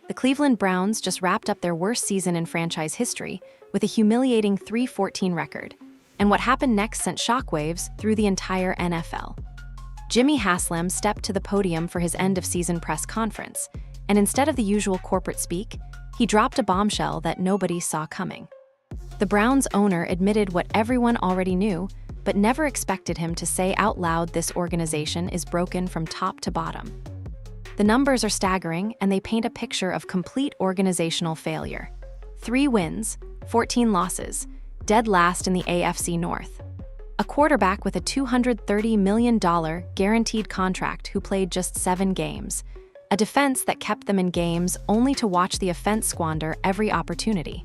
The Cleveland Browns just wrapped up their worst season in franchise history with a humiliating 3-14 record, and what happened next sent shockwaves through the entire NFL. Jimmy Haslam stepped to the podium for his end-of-season press conference, and instead of the usual corporate speak, he dropped a bombshell that nobody saw coming. The Browns' owner admitted what everyone already knew, but never expected him to say out loud this organization is broken from top to bottom. The numbers are staggering, and they paint a picture of complete organizational failure. 3 wins, 14 losses, dead last in the AFC North. A quarterback with a $230 million guaranteed contract who played just 7 games. A defense that kept them in games only to watch the offense squander every opportunity.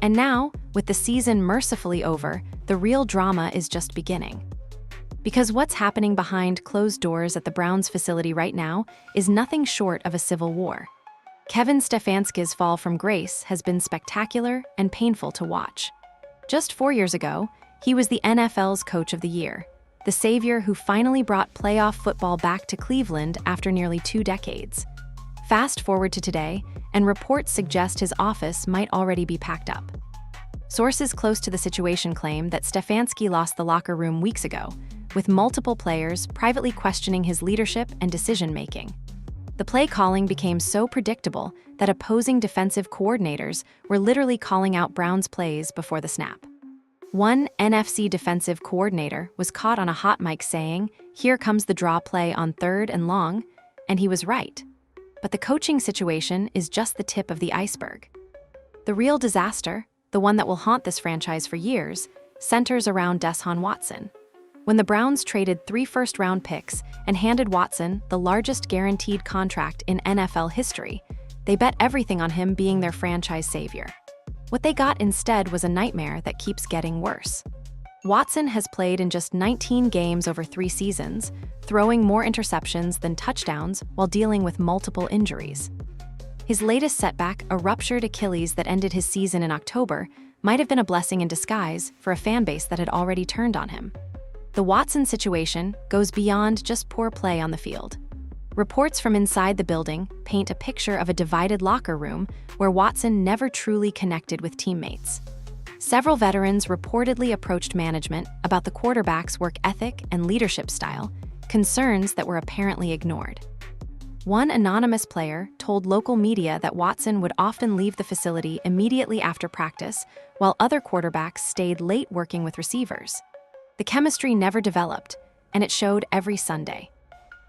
And now, with the season mercifully over, the real drama is just beginning. Because what's happening behind closed doors at the Browns facility right now is nothing short of a civil war. Kevin Stefanski's fall from grace has been spectacular and painful to watch. Just 4 years ago, he was the NFL's Coach of the Year, the savior who finally brought playoff football back to Cleveland after nearly 2 decades. Fast forward to today, and reports suggest his office might already be packed up. Sources close to the situation claim that Stefanski lost the locker room weeks ago, with multiple players privately questioning his leadership and decision-making. The play calling became so predictable that opposing defensive coordinators were literally calling out Browns plays before the snap. One NFC defensive coordinator was caught on a hot mic saying, "Here comes the draw play on 3rd and long," and he was right. But the coaching situation is just the tip of the iceberg. The real disaster, the one that will haunt this franchise for years, centers around Deshaun Watson. When the Browns traded 3 first-round picks and handed Watson the largest guaranteed contract in NFL history, they bet everything on him being their franchise savior. What they got instead was a nightmare that keeps getting worse. Watson has played in just 19 games over 3 seasons, throwing more interceptions than touchdowns while dealing with multiple injuries. His latest setback, a ruptured Achilles that ended his season in October, might have been a blessing in disguise for a fan base that had already turned on him. The Watson situation goes beyond just poor play on the field. Reports from inside the building paint a picture of a divided locker room where Watson never truly connected with teammates. Several veterans reportedly approached management about the quarterback's work ethic and leadership style, concerns that were apparently ignored. One anonymous player told local media that Watson would often leave the facility immediately after practice, while other quarterbacks stayed late working with receivers. The chemistry never developed, and it showed every Sunday.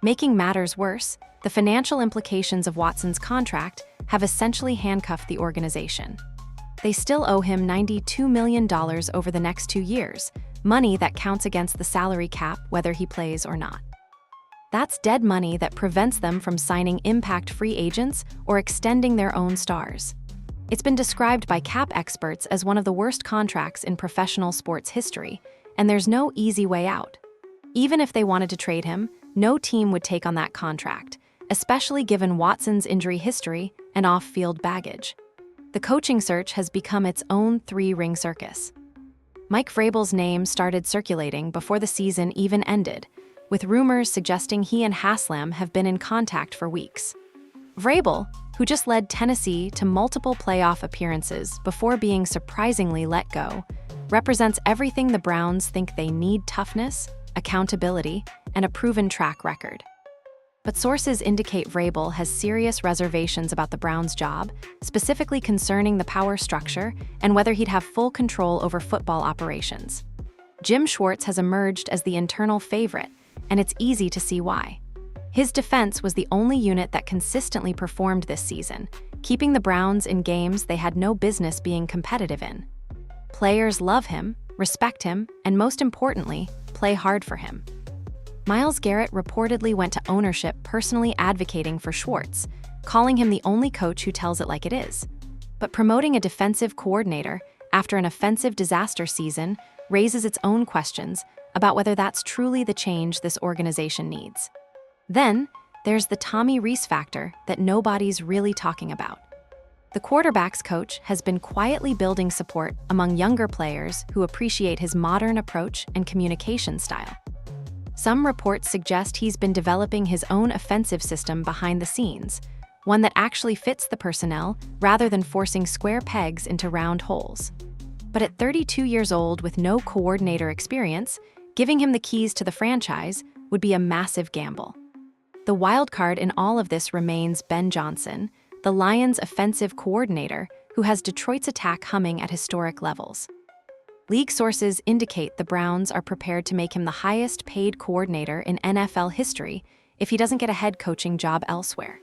Making matters worse, the financial implications of Watson's contract have essentially handcuffed the organization. They still owe him $92 million over the next 2 years, money that counts against the salary cap whether he plays or not. That's dead money that prevents them from signing impact free agents or extending their own stars. It's been described by cap experts as one of the worst contracts in professional sports history, and there's no easy way out. Even if they wanted to trade him, no team would take on that contract, especially given Watson's injury history and off-field baggage. The coaching search has become its own 3-ring circus. Mike Vrabel's name started circulating before the season even ended, with rumors suggesting he and Haslam have been in contact for weeks. Vrabel, who just led Tennessee to multiple playoff appearances before being surprisingly let go, represents everything the Browns think they need: toughness, accountability, and a proven track record. But sources indicate Vrabel has serious reservations about the Browns' job, specifically concerning the power structure and whether he'd have full control over football operations. Jim Schwartz has emerged as the internal favorite, and it's easy to see why. His defense was the only unit that consistently performed this season, keeping the Browns in games they had no business being competitive in. Players love him, respect him, and most importantly, play hard for him. Myles Garrett reportedly went to ownership personally advocating for Schwartz, calling him the only coach who tells it like it is. But promoting a defensive coordinator after an offensive disaster season raises its own questions about whether that's truly the change this organization needs. Then, there's the Tommy Rees factor that nobody's really talking about. The quarterback's coach has been quietly building support among younger players who appreciate his modern approach and communication style. Some reports suggest he's been developing his own offensive system behind the scenes, one that actually fits the personnel rather than forcing square pegs into round holes. But at 32 years old with no coordinator experience, giving him the keys to the franchise would be a massive gamble. The wild card in all of this remains Ben Johnson, the Lions' offensive coordinator who has Detroit's attack humming at historic levels. League sources indicate the Browns are prepared to make him the highest-paid coordinator in NFL history if he doesn't get a head coaching job elsewhere.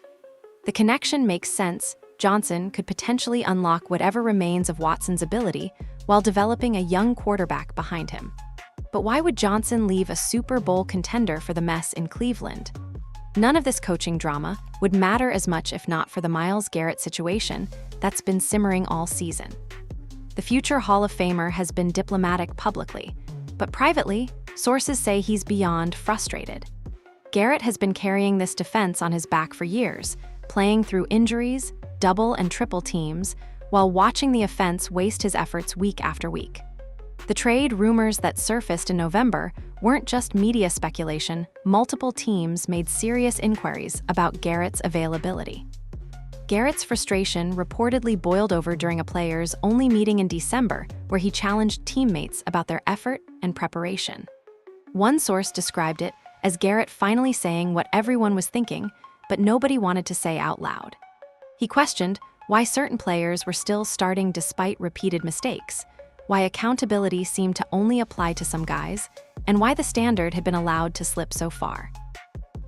The connection makes sense. Johnson could potentially unlock whatever remains of Watson's ability while developing a young quarterback behind him. But why would Johnson leave a Super Bowl contender for the mess in Cleveland? None of this coaching drama would matter as much if not for the Myles Garrett situation that's been simmering all season. The future Hall of Famer has been diplomatic publicly, but privately, sources say he's beyond frustrated. Garrett has been carrying this defense on his back for years, playing through injuries, double and triple teams, while watching the offense waste his efforts week after week. The trade rumors that surfaced in November weren't just media speculation. Multiple teams made serious inquiries about Garrett's availability. Garrett's frustration reportedly boiled over during a players' only meeting in December, where he challenged teammates about their effort and preparation. One source described it as Garrett finally saying what everyone was thinking, but nobody wanted to say out loud. He questioned why certain players were still starting despite repeated mistakes, why accountability seemed to only apply to some guys, and why the standard had been allowed to slip so far.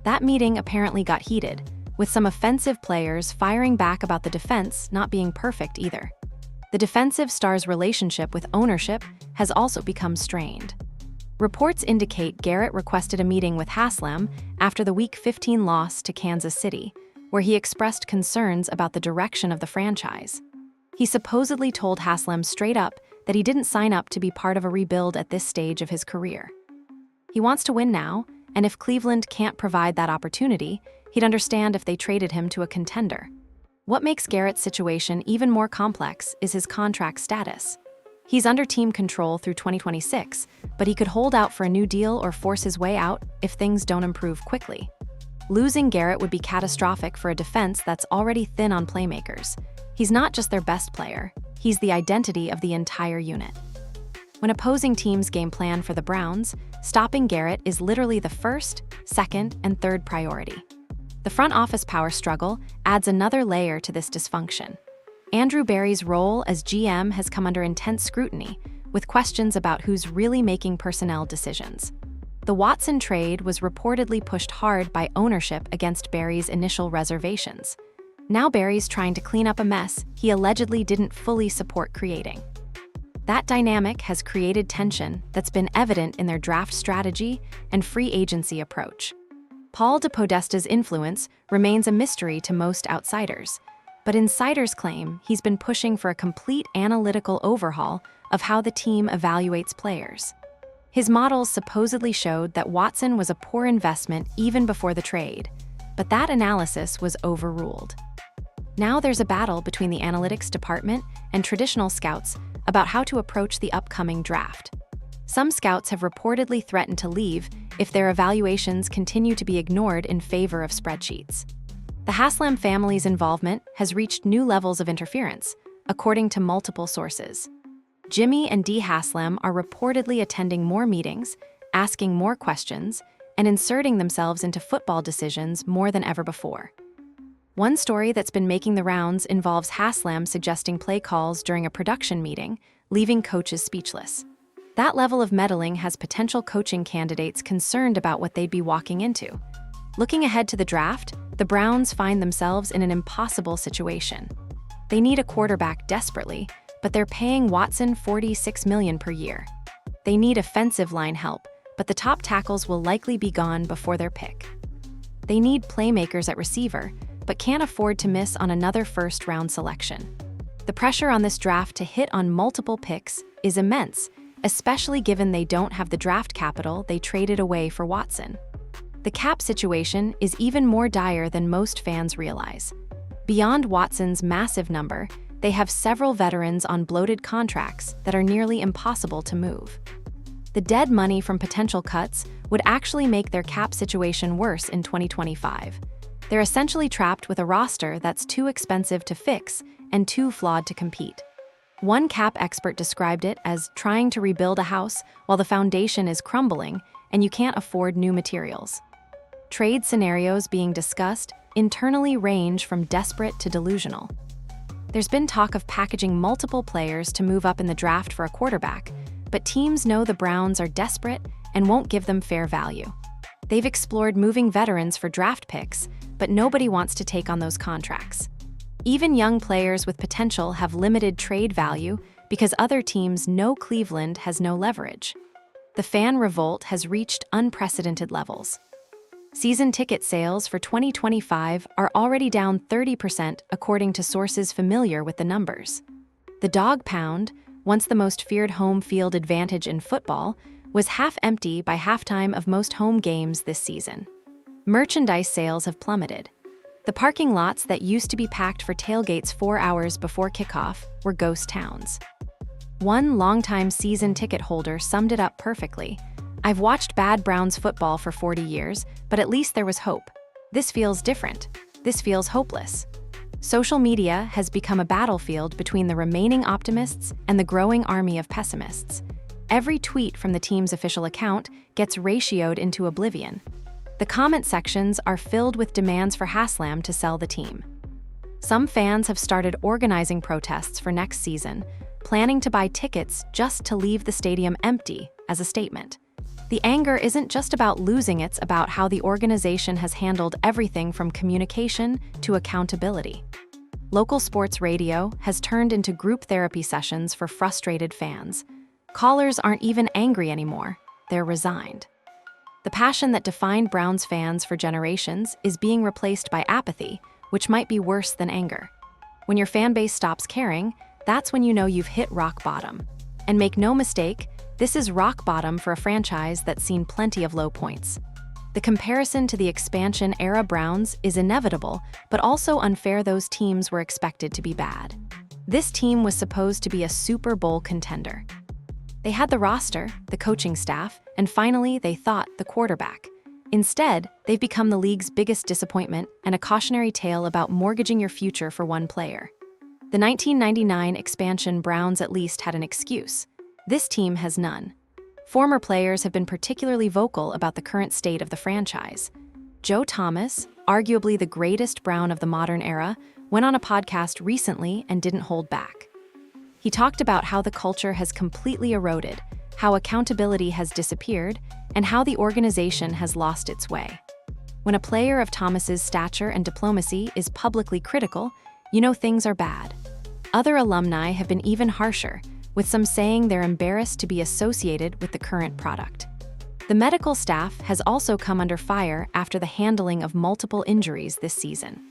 That meeting apparently got heated, with some offensive players firing back about the defense not being perfect either. The defensive star's relationship with ownership has also become strained. Reports indicate Garrett requested a meeting with Haslam after the Week 15 loss to Kansas City, where he expressed concerns about the direction of the franchise. He supposedly told Haslam straight up that he didn't sign up to be part of a rebuild at this stage of his career. He wants to win now, and if Cleveland can't provide that opportunity, he'd understand if they traded him to a contender. What makes Garrett's situation even more complex is his contract status. He's under team control through 2026, but he could hold out for a new deal or force his way out if things don't improve quickly. Losing Garrett would be catastrophic for a defense that's already thin on playmakers. He's not just their best player, he's the identity of the entire unit. When opposing teams game plan for the Browns, stopping Garrett is literally the first, second, and third priority. The front office power struggle adds another layer to this dysfunction. Andrew Berry's role as GM has come under intense scrutiny, with questions about who's really making personnel decisions. The Watson trade was reportedly pushed hard by ownership against Berry's initial reservations. Now Berry's trying to clean up a mess he allegedly didn't fully support creating. That dynamic has created tension that's been evident in their draft strategy and free agency approach. Paul DePodesta's influence remains a mystery to most outsiders, but insiders claim he's been pushing for a complete analytical overhaul of how the team evaluates players. His models supposedly showed that Watson was a poor investment even before the trade, but that analysis was overruled. Now there's a battle between the analytics department and traditional scouts about how to approach the upcoming draft. Some scouts have reportedly threatened to leave if their evaluations continue to be ignored in favor of spreadsheets. The Haslam family's involvement has reached new levels of interference, according to multiple sources. Jimmy and Dee Haslam are reportedly attending more meetings, asking more questions, and inserting themselves into football decisions more than ever before. One story that's been making the rounds involves Haslam suggesting play calls during a production meeting, leaving coaches speechless. That level of meddling has potential coaching candidates concerned about what they'd be walking into. Looking ahead to the draft, the Browns find themselves in an impossible situation. They need a quarterback desperately, but they're paying Watson $46 million per year. They need offensive line help, but the top tackles will likely be gone before their pick. They need playmakers at receiver, but can't afford to miss on another first-round selection. The pressure on this draft to hit on multiple picks is immense, especially given they don't have the draft capital they traded away for Watson. The cap situation is even more dire than most fans realize. Beyond Watson's massive number, they have several veterans on bloated contracts that are nearly impossible to move. The dead money from potential cuts would actually make their cap situation worse in 2025. They're essentially trapped with a roster that's too expensive to fix and too flawed to compete. One cap expert described it as trying to rebuild a house while the foundation is crumbling and you can't afford new materials. Trade scenarios being discussed internally range from desperate to delusional. There's been talk of packaging multiple players to move up in the draft for a quarterback, but teams know the Browns are desperate and won't give them fair value. They've explored moving veterans for draft picks, but nobody wants to take on those contracts. Even young players with potential have limited trade value because other teams know Cleveland has no leverage. The fan revolt has reached unprecedented levels. Season ticket sales for 2025 are already down 30% according to sources familiar with the numbers. The Dawg Pound, once the most feared home field advantage in football, was half empty by halftime of most home games this season. Merchandise sales have plummeted. The parking lots that used to be packed for tailgates 4 hours before kickoff were ghost towns. One longtime season ticket holder summed it up perfectly. "I've watched bad Browns football for 40 years, but at least there was hope. This feels different. This feels hopeless." Social media has become a battlefield between the remaining optimists and the growing army of pessimists. Every tweet from the team's official account gets ratioed into oblivion. The comment sections are filled with demands for Haslam to sell the team. Some fans have started organizing protests for next season, planning to buy tickets just to leave the stadium empty as a statement. The anger isn't just about losing, it's about how the organization has handled everything from communication to accountability. Local sports radio has turned into group therapy sessions for frustrated fans. Callers aren't even angry anymore, they're resigned. The passion that defined Browns fans for generations is being replaced by apathy, which might be worse than anger. When your fan base stops caring, that's when you know you've hit rock bottom. And make no mistake, this is rock bottom for a franchise that's seen plenty of low points. The comparison to the expansion-era Browns is inevitable, but also unfair. Those teams were expected to be bad. This team was supposed to be a Super Bowl contender. They had the roster, the coaching staff, and finally, they thought, the quarterback. Instead, they've become the league's biggest disappointment and a cautionary tale about mortgaging your future for one player. The 1999 expansion Browns at least had an excuse. This team has none. Former players have been particularly vocal about the current state of the franchise. Joe Thomas, arguably the greatest Brown of the modern era, went on a podcast recently and didn't hold back. He talked about how the culture has completely eroded, how accountability has disappeared, and how the organization has lost its way. When a player of Thomas's stature and diplomacy is publicly critical, you know things are bad. Other alumni have been even harsher, with some saying they're embarrassed to be associated with the current product. The medical staff has also come under fire after the handling of multiple injuries this season.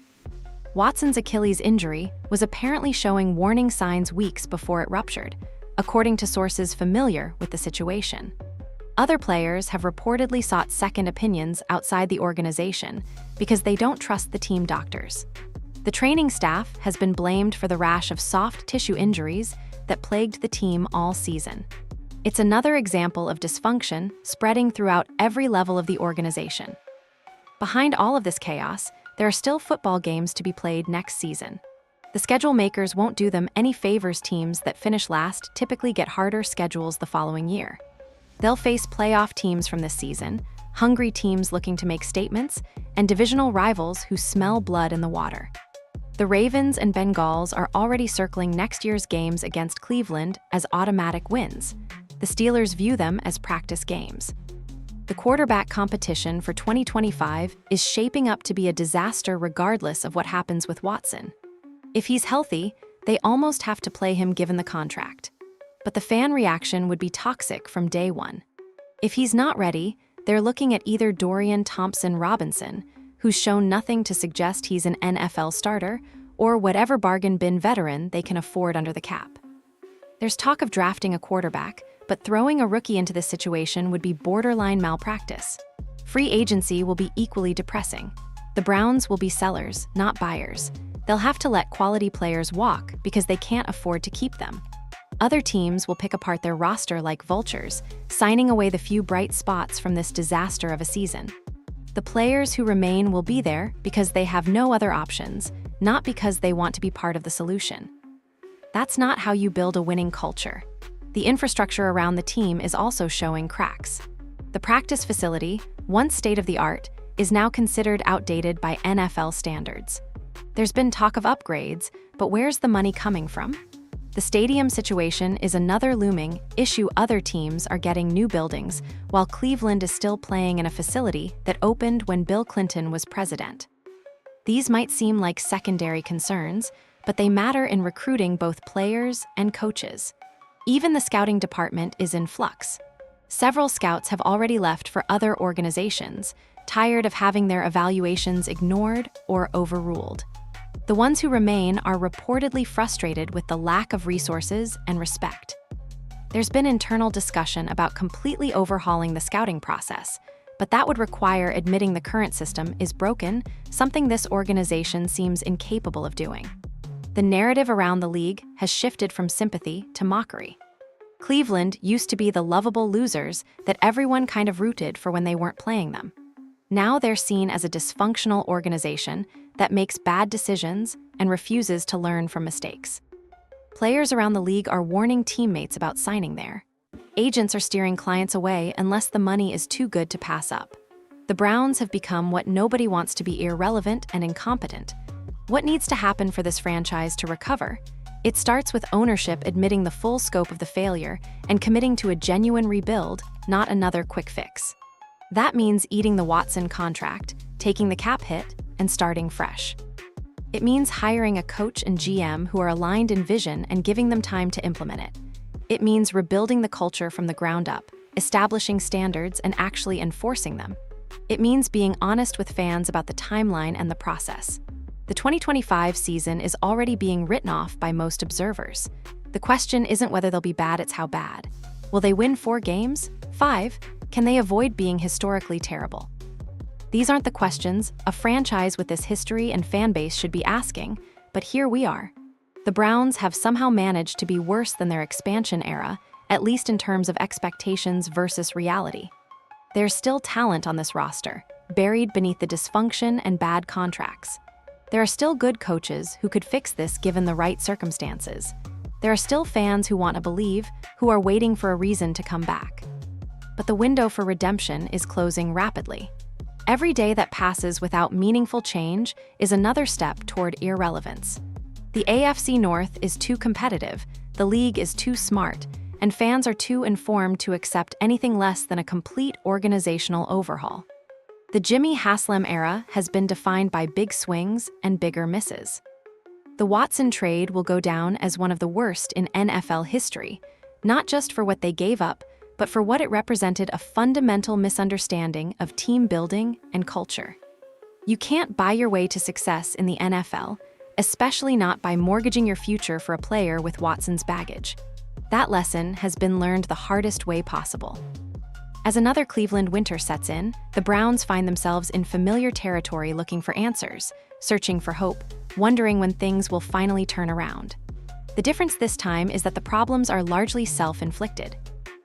Watson's Achilles injury was apparently showing warning signs weeks before it ruptured, according to sources familiar with the situation. Other players have reportedly sought second opinions outside the organization because they don't trust the team doctors. The training staff has been blamed for the rash of soft tissue injuries that plagued the team all season. It's another example of dysfunction spreading throughout every level of the organization. Behind all of this chaos, there are still football games to be played next season. The schedule makers won't do them any favors. Teams that finish last typically get harder schedules the following year. They'll face playoff teams from this season, hungry teams looking to make statements, and divisional rivals who smell blood in the water. The Ravens and Bengals are already circling next year's games against Cleveland as automatic wins. The Steelers view them as practice games. The quarterback competition for 2025 is shaping up to be a disaster regardless of what happens with Watson. If he's healthy, they almost have to play him given the contract. But the fan reaction would be toxic from day one. If he's not ready, they're looking at either Dorian Thompson-Robinson, who's shown nothing to suggest he's an NFL starter, or whatever bargain bin veteran they can afford under the cap. There's talk of drafting a quarterback, but throwing a rookie into this situation would be borderline malpractice. Free agency will be equally depressing. The Browns will be sellers, not buyers. They'll have to let quality players walk because they can't afford to keep them. Other teams will pick apart their roster like vultures, signing away the few bright spots from this disaster of a season. The players who remain will be there because they have no other options, not because they want to be part of the solution. That's not how you build a winning culture. The infrastructure around the team is also showing cracks. The practice facility, once state-of-the-art, is now considered outdated by NFL standards. There's been talk of upgrades, but where's the money coming from? The stadium situation is another looming issue. Other teams are getting new buildings, while Cleveland is still playing in a facility that opened when Bill Clinton was president. These might seem like secondary concerns, but they matter in recruiting both players and coaches. Even the scouting department is in flux. Several scouts have already left for other organizations, tired of having their evaluations ignored or overruled. The ones who remain are reportedly frustrated with the lack of resources and respect. There's been internal discussion about completely overhauling the scouting process, but that would require admitting the current system is broken, something this organization seems incapable of doing. The narrative around the league has shifted from sympathy to mockery. Cleveland used to be the lovable losers that everyone kind of rooted for when they weren't playing them. Now they're seen as a dysfunctional organization that makes bad decisions and refuses to learn from mistakes. Players around the league are warning teammates about signing there. Agents are steering clients away unless the money is too good to pass up. The Browns have become what nobody wants to be: irrelevant and incompetent. What needs to happen for this franchise to recover? It starts with ownership admitting the full scope of the failure and committing to a genuine rebuild, not another quick fix. That means eating the Watson contract, taking the cap hit, and starting fresh. It means hiring a coach and GM who are aligned in vision and giving them time to implement it. It means rebuilding the culture from the ground up, establishing standards and actually enforcing them. It means being honest with fans about the timeline and the process. The 2025 season is already being written off by most observers. The question isn't whether they'll be bad, it's how bad. Will they win 4 games? 5? Can they avoid being historically terrible? These aren't the questions a franchise with this history and fan base should be asking, but here we are. The Browns have somehow managed to be worse than their expansion era, at least in terms of expectations versus reality. There's still talent on this roster, buried beneath the dysfunction and bad contracts. There are still good coaches who could fix this given the right circumstances. There are still fans who want to believe, who are waiting for a reason to come back. But the window for redemption is closing rapidly. Every day that passes without meaningful change is another step toward irrelevance. The AFC North is too competitive, the league is too smart, and fans are too informed to accept anything less than a complete organizational overhaul. The Jimmy Haslam era has been defined by big swings and bigger misses. The Watson trade will go down as one of the worst in NFL history, not just for what they gave up, but for what it represented: a fundamental misunderstanding of team building and culture. You can't buy your way to success in the NFL, especially not by mortgaging your future for a player with Watson's baggage. That lesson has been learned the hardest way possible. As another Cleveland winter sets in, the Browns find themselves in familiar territory looking for answers, searching for hope, wondering when things will finally turn around. The difference this time is that the problems are largely self-inflicted.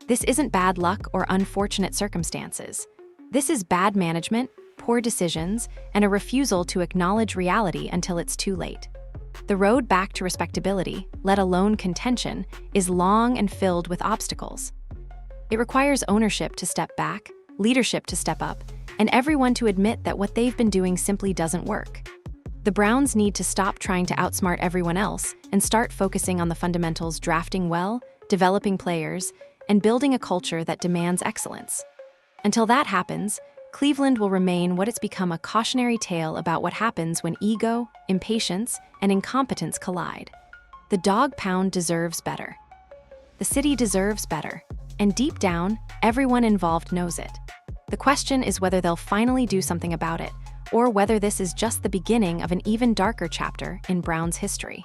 This isn't bad luck or unfortunate circumstances. This is bad management, poor decisions, and a refusal to acknowledge reality until it's too late. The road back to respectability, let alone contention, is long and filled with obstacles. It requires ownership to step back, leadership to step up, and everyone to admit that what they've been doing simply doesn't work. The Browns need to stop trying to outsmart everyone else and start focusing on the fundamentals: drafting well, developing players, and building a culture that demands excellence. Until that happens, Cleveland will remain what it's become: a cautionary tale about what happens when ego, impatience, and incompetence collide. The Dawg Pound deserves better. The city deserves better. And deep down, everyone involved knows it. The question is whether they'll finally do something about it, or whether this is just the beginning of an even darker chapter in Browns history.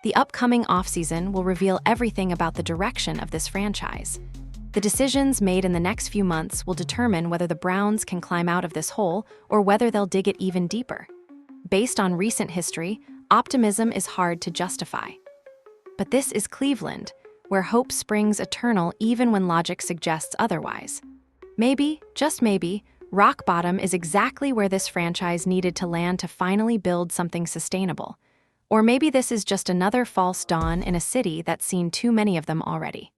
The upcoming offseason will reveal everything about the direction of this franchise. The decisions made in the next few months will determine whether the Browns can climb out of this hole or whether they'll dig it even deeper. Based on recent history, optimism is hard to justify. But this is Cleveland, where hope springs eternal even when logic suggests otherwise. Maybe, just maybe, Rock bottom is exactly where this franchise needed to land to finally build something sustainable. Or maybe this is just another false dawn in a city that's seen too many of them already.